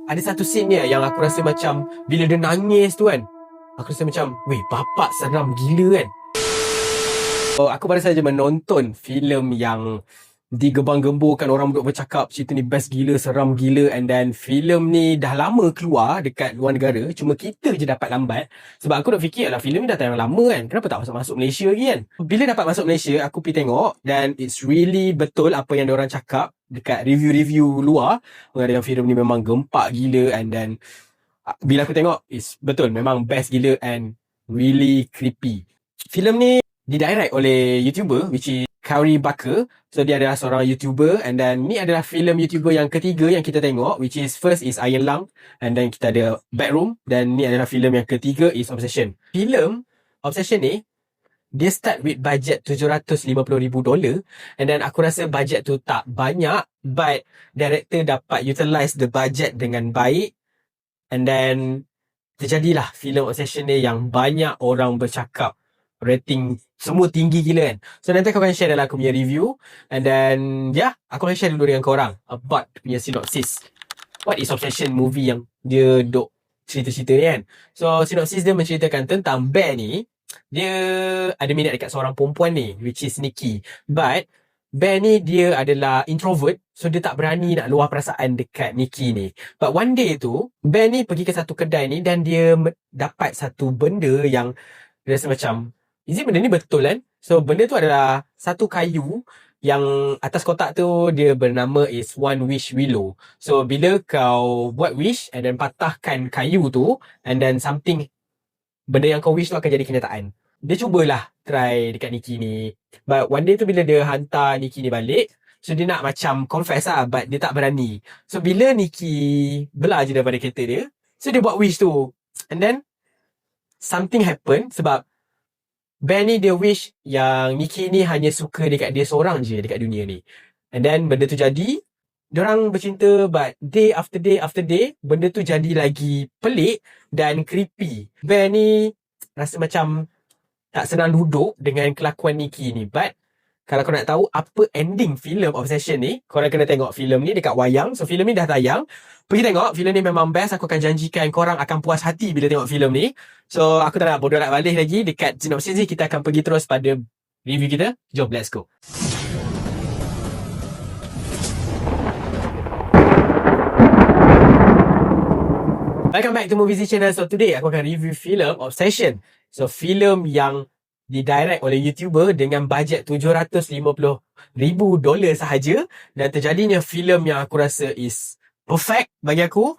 ada satu scene ni yang aku rasa macam bila dia nangis tu kan, aku rasa macam, weh, bapak seram gila kan. Aku baru saja menonton filem yang digembar-gemburkan, orang duk bercakap cerita ni best gila, seram gila, and then filem ni dah lama keluar dekat luar negara, cuma kita je dapat lambat. Sebab aku dah fikir lah filem ni dah tayang lama kan, kenapa tak masuk Malaysia lagi kan. Bila dapat masuk Malaysia, aku pergi tengok dan it's really betul apa yang diorang cakap dekat review-review luar mengenai filem ni memang gempak gila, and then bila aku tengok, it's betul, memang best gila and really creepy. Filem ni didirect oleh YouTuber which is Cory Barker. So dia adalah seorang YouTuber, and then ni adalah filem YouTuber yang ketiga yang kita tengok, which is first is Iron Lung, and then kita ada Backroom, dan ni adalah filem yang ketiga is Obsession. Filem Obsession ni dia start with budget $750,000, and then aku rasa budget tu tak banyak, but director dapat utilize the budget dengan baik, and then terjadilah filem Obsession ni yang banyak orang bercakap, rating semua tinggi gila kan. So nanti aku akan share dalam aku punya review, and then aku akan share dulu dengan korang about punya synopsis. What is Obsession movie yang dia duk cerita-cerita ni kan. So synopsis dia menceritakan tentang Bear ni, dia ada minat dekat seorang perempuan ni, which is Nikki. But Bear ni dia adalah introvert, so dia tak berani nak luah perasaan dekat Nikki ni. But one day tu, Bear ni pergi ke satu kedai ni, dan dia dapat satu benda yang dia rasa macam, is it benda ni betul kan? So benda tu adalah satu kayu yang atas kotak tu dia bernama is One Wish Willow. So bila kau buat wish and then patahkan kayu tu, and then something, benda yang kau wish tu akan jadi kenyataan. Dia cubalah try dekat Nikki ni. But one day tu bila dia hantar Nikki ni balik, so dia nak macam confess lah, but dia tak berani. So bila Nikki belah je daripada kereta dia, so dia buat wish tu, and then something happen. Sebab Bear ni dia wish yang Nikki ni hanya suka dekat dia seorang je dekat dunia ni. And then benda tu jadi, diorang bercinta, but day after day after day, benda tu jadi lagi pelik dan creepy. Bear ni rasa macam tak senang duduk dengan kelakuan Nikki ni. But kalau kau nak tahu apa ending filem Obsession ni, korang kena tengok filem ni dekat wayang. So filem ni dah tayang, pergi tengok. Filem ni memang best. Aku akan janjikan korang akan puas hati bila tengok filem ni. So aku tak nak bodoh nak balik lagi. Dekat synopsis ni kita akan pergi terus pada review kita. Jom, let's go. Welcome back to Movies Channel. So today aku akan review filem Obsession. So filem yang didirect oleh YouTuber dengan bajet $750,000 sahaja, dan terjadinya filem yang aku rasa is perfect bagi aku.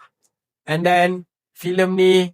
And then filem ni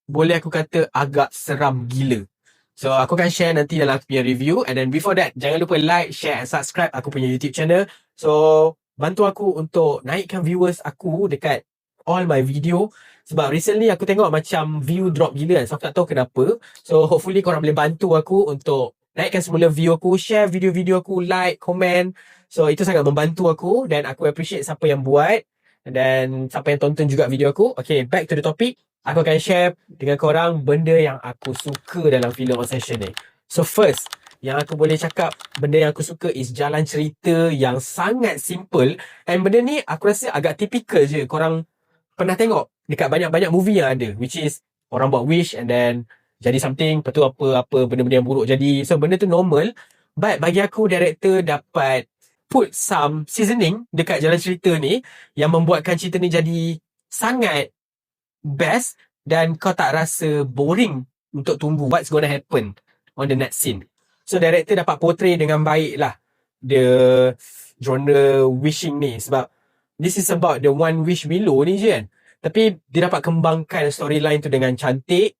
boleh aku kata agak seram gila. So aku akan share nanti dalam aku punya review. And then before that, jangan lupa like, share and subscribe aku punya YouTube channel. So bantu aku untuk naikkan viewers aku dekat all my video. Sebab recently aku tengok macam view drop gila kan. So aku tak tahu kenapa. So hopefully korang boleh bantu aku untuk naikkan semula view aku, share video-video aku, like, komen. So itu sangat membantu aku, dan aku appreciate siapa yang buat dan siapa yang tonton juga video aku. Okay, back to the topic. Aku akan share dengan korang benda yang aku suka dalam filem Obsession ni. So first, yang aku boleh cakap benda yang aku suka is jalan cerita yang sangat simple. And benda ni aku rasa agak typical je korang pernah tengok dekat banyak-banyak movie yang ada, which is orang buat wish and then jadi something, lepas tu apa benda-benda yang buruk jadi. So benda tu normal, but bagi aku director dapat put some seasoning dekat jalan cerita ni yang membuatkan cerita ni jadi sangat best, dan kau tak rasa boring untuk tunggu what's gonna happen on the next scene. So director dapat portray dengan baik lah the genre wishing ni, sebab this is about the One Wish Willow ni je kan. Tapi dia dapat kembangkan storyline tu dengan cantik,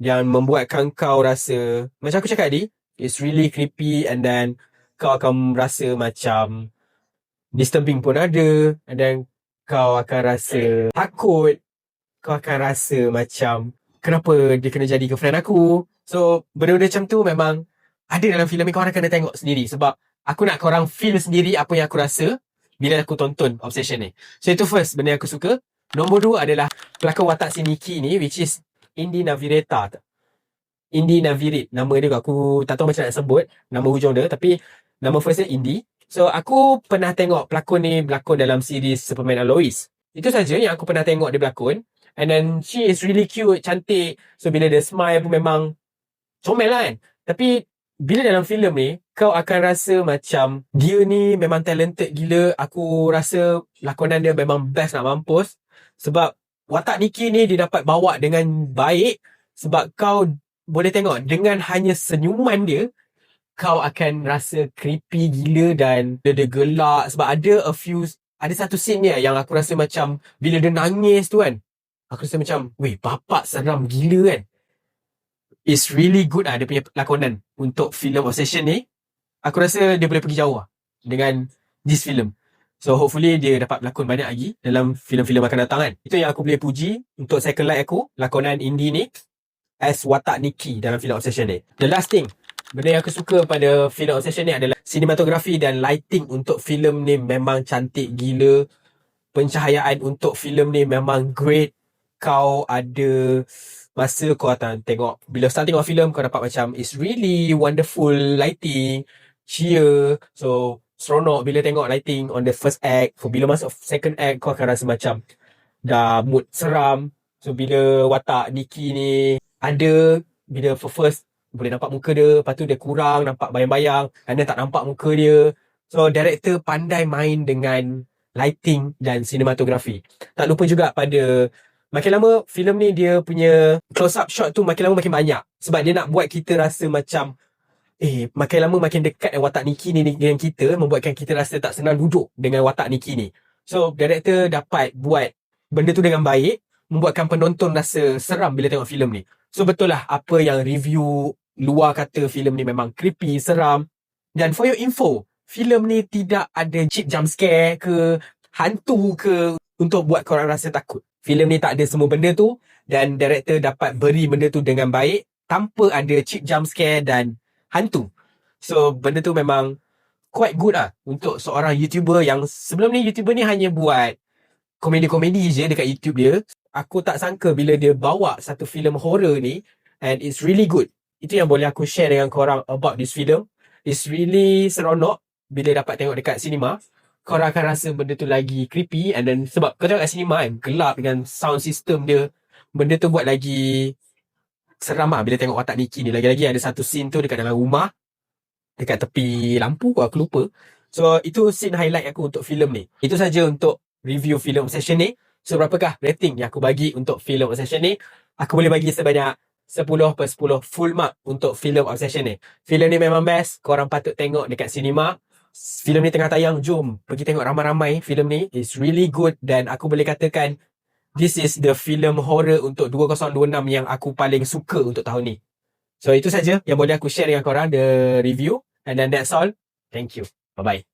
yang membuatkan kau rasa, macam aku cakap tadi, it's really creepy, and then kau akan rasa macam disturbing pun ada, and then kau akan rasa takut, kau akan rasa macam kenapa dia kena jadi girlfriend aku. So benda-benda macam tu memang ada dalam filem ni, korang kena tengok sendiri. Sebab aku nak korang feel sendiri apa yang aku rasa bila aku tonton Obsession ni. So itu first benda yang aku suka. Nombor 2 adalah pelakon watak si Nikki ni, which is Indy Navirata. Indy Navirit, nama dia aku tak tahu macam nak sebut nama hujung dia, tapi nama first dia Indy. So aku pernah tengok pelakon ni berlakon dalam series Superman and Lois. Itu saja yang aku pernah tengok dia berlakon. And then she is really cute, cantik. So bila dia smile pun memang comel lah kan. Tapi bila dalam filem ni, kau akan rasa macam dia ni memang talented gila. Aku rasa lakonan dia memang best nak mampus. Sebab watak Nikki ni dia dapat bawa dengan baik. Sebab kau boleh tengok dengan hanya senyuman dia, kau akan rasa creepy gila dan dia gelak. Sebab ada satu scene ni yang aku rasa macam bila dia nangis tu kan, aku rasa macam, weh, bapak seram gila kan. It's really good dia punya lakonan untuk filem Obsession ni. Aku rasa dia boleh pergi jauh dengan this film. So hopefully dia dapat berlakon banyak lagi dalam filem-filem akan datang kan. Itu yang aku boleh puji untuk second light aku, lakonan indie ni as watak Nikki dalam filem Obsession ni. The last thing, benda yang aku suka pada filem Obsession ni adalah sinematografi dan lighting untuk filem ni memang cantik gila. Pencahayaan untuk filem ni memang great. Kau ada masa kau akan tengok, bila start tengok filem, kau dapat macam it's really wonderful lighting, cheer. So seronok bila tengok lighting on the first act. So bila masuk second act, kau akan rasa macam dah mood seram. So bila watak Nikki ni ada, bila first boleh nampak muka dia, lepas tu dia kurang nampak bayang-bayang, and then tak nampak muka dia. So director pandai main dengan lighting dan sinematografi. Tak lupa juga pada makin lama filem ni dia punya close up shot tu makin lama makin banyak. Sebab dia nak buat kita rasa macam makin lama makin dekat watak Nikki ni dengan kita, membuatkan kita rasa tak senang duduk dengan watak Nikki ni. So director dapat buat benda tu dengan baik, membuatkan penonton rasa seram bila tengok filem ni. So betul lah apa yang review luar kata filem ni memang creepy, seram. Dan for your info, filem ni tidak ada cheap jump scare ke hantu ke untuk buat korang rasa takut. Filem ni tak ada semua benda tu, dan director dapat beri benda tu dengan baik tanpa ada cheap jump scare dan hantu. So benda tu memang quite good untuk seorang YouTuber yang sebelum ni YouTuber ni hanya buat komedi-komedi je dekat YouTube dia. Aku tak sangka bila dia bawa satu filem horror ni, and it's really good. Itu yang boleh aku share dengan korang about this film. It's really seronok bila dapat tengok dekat cinema. Korang akan rasa benda tu lagi creepy, and then sebab kau tengok kat cinema kan, gelap dengan sound system dia, benda tu buat lagi seram bila tengok watak Nikki ni. Lagi-lagi ada satu scene tu dekat dalam rumah, dekat tepi lampu aku lupa. So itu scene highlight aku untuk filem ni. Itu saja untuk review filem Obsession ni. So berapakah rating yang aku bagi untuk filem Obsession ni? Aku boleh bagi sebanyak 10/10 full mark untuk filem Obsession ni. Filem ni memang best, korang patut tengok dekat cinema. Filem ni tengah tayang, jom pergi tengok ramai-ramai filem ni. It's really good, dan aku boleh katakan this is the film horror untuk 2026 yang aku paling suka untuk tahun ni. So itu saja yang boleh aku share dengan korang, the review. And then that's all. Thank you. Bye-bye.